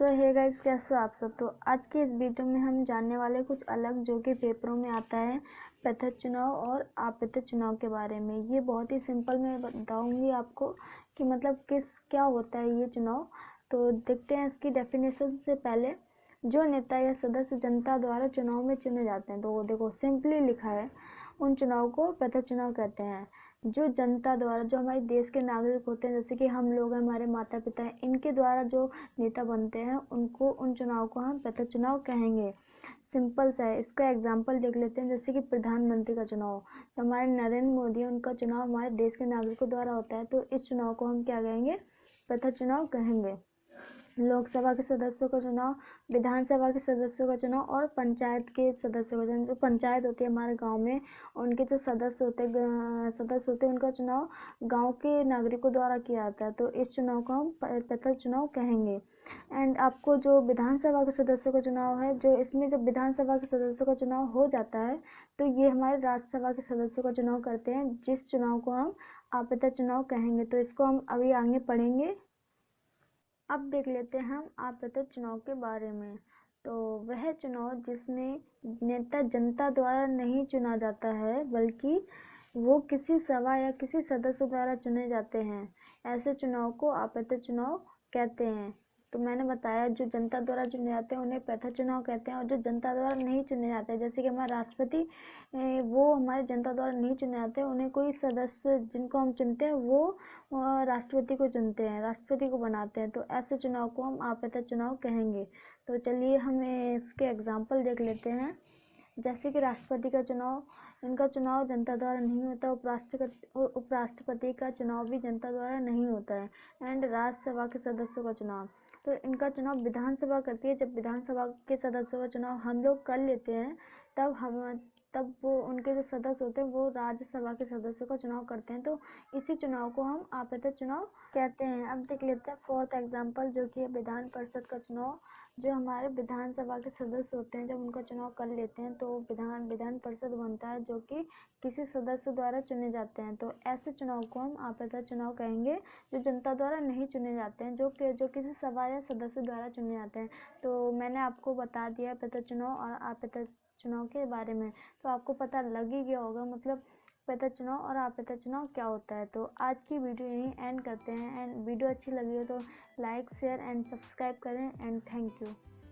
सो hey guys, कैसे हो आप सब। तो आज के इस वीडियो में हम जानने वाले कुछ अलग जो कि पेपरों में आता है प्रत्यक्ष चुनाव और अप्रत्यक्ष चुनाव के बारे में। ये बहुत ही सिंपल मैं बताऊंगी आपको कि मतलब क्या होता है ये चुनाव। तो देखते हैं इसकी डेफिनेशन से पहले। जो नेता या सदस्य जनता द्वारा चुनाव में चुने जाते हैं, तो वो देखो सिंपली लिखा है, उन चुनाव को प्रत्यक्ष चुनाव कहते हैं। जो जनता द्वारा, जो हमारे देश के नागरिक होते हैं, जैसे कि हम लोग हैं, हमारे माता पिता हैं, इनके द्वारा जो नेता बनते हैं उन चुनाव को हम प्रत्यक्ष चुनाव कहेंगे। सिंपल सा है। इसका एग्जाम्पल देख लेते हैं, जैसे कि प्रधानमंत्री का चुनाव। तो हमारे नरेंद्र मोदी है, उनका चुनाव हमारे देश के नागरिकों द्वारा होता है, तो इस चुनाव को हम क्या कहेंगे? प्रत्यक्ष चुनाव कहेंगे। लोकसभा के सदस्यों का चुनाव, विधानसभा के सदस्यों का चुनाव और पंचायत के सदस्यों का चुनाव। जो पंचायत होती है हमारे गांव में, उनके जो सदस्य होते हैं उनका चुनाव गांव के नागरिकों द्वारा किया जाता है, तो इस चुनाव को हम प्रत्यक्ष चुनाव कहेंगे। एंड आपको जो विधानसभा के सदस्यों का चुनाव है, जो इसमें जब विधानसभा के सदस्यों का चुनाव हो जाता है, तो ये हमारे राज्यसभा के सदस्यों का चुनाव करते हैं, जिस चुनाव को हम अप्रत्यक्ष चुनाव कहेंगे। तो इसको हम अभी आगे पढ़ेंगे। अब देख लेते हैं हम अप्रत्यक्ष चुनाव के बारे में। तो वह चुनाव जिसमें नेता जनता द्वारा नहीं चुना जाता है, बल्कि वो किसी सभा या किसी सदस्य द्वारा चुने जाते हैं, ऐसे चुनाव को अप्रत्यक्ष चुनाव कहते हैं। तो मैंने बताया, जो जनता द्वारा चुने जाते हैं उन्हें प्रत्यक्ष चुनाव कहते हैं, और जो जनता द्वारा नहीं चुने जाते हैं, जैसे कि हमारे राष्ट्रपति, वो हमारे जनता द्वारा नहीं चुने जाते हैं, उन्हें कोई सदस्य जिनको हम चुनते हैं वो राष्ट्रपति को चुनते हैं, राष्ट्रपति को बनाते हैं, तो ऐसे चुनाव को हम अप्रत्यक्ष चुनाव कहेंगे। तो चलिए हम इसके एग्जाम्पल देख लेते हैं। जैसे कि राष्ट्रपति का चुनाव, इनका चुनाव जनता द्वारा नहीं होता। उपराष्ट्रपति का चुनाव भी जनता द्वारा नहीं होता है। एंड राज्यसभा के सदस्यों का चुनाव, तो इनका चुनाव विधानसभा करती है। जब विधानसभा के सदस्यों का चुनाव हम लोग कर लेते हैं, तब वो उनके जो सदस्य होते हैं वो राज्यसभा के सदस्यों का चुनाव करते हैं, तो इसी चुनाव को हम अप्रत्यक्ष चुनाव कहते हैं। अब देख लेते हैं फोर्थ एग्जाम्पल, जो कि है विधान परिषद का चुनाव। जो हमारे विधानसभा के सदस्य होते हैं, जब उनका चुनाव कर लेते हैं, तो विधान परिषद बनता है, जो कि किसी सदस्य द्वारा चुने जाते हैं, तो ऐसे चुनाव को हम अप्रत्यक्ष चुनाव कहेंगे, जो जनता द्वारा नहीं चुने जाते हैं, जो किसी सभा या सदस्य द्वारा चुने जाते हैं। तो मैंने आपको बता दिया प्रत्यक्ष चुनाव और अप्रत्यक्ष चुनाव के बारे में, तो आपको पता लग ही गया होगा मतलब प्रत्यक्ष चुनाव और अप्रत्यक्ष चुनाव क्या होता है। तो आज की वीडियो यहीं एंड करते हैं। एंड वीडियो अच्छी लगी हो तो लाइक, शेयर एंड सब्सक्राइब करें। And thank you.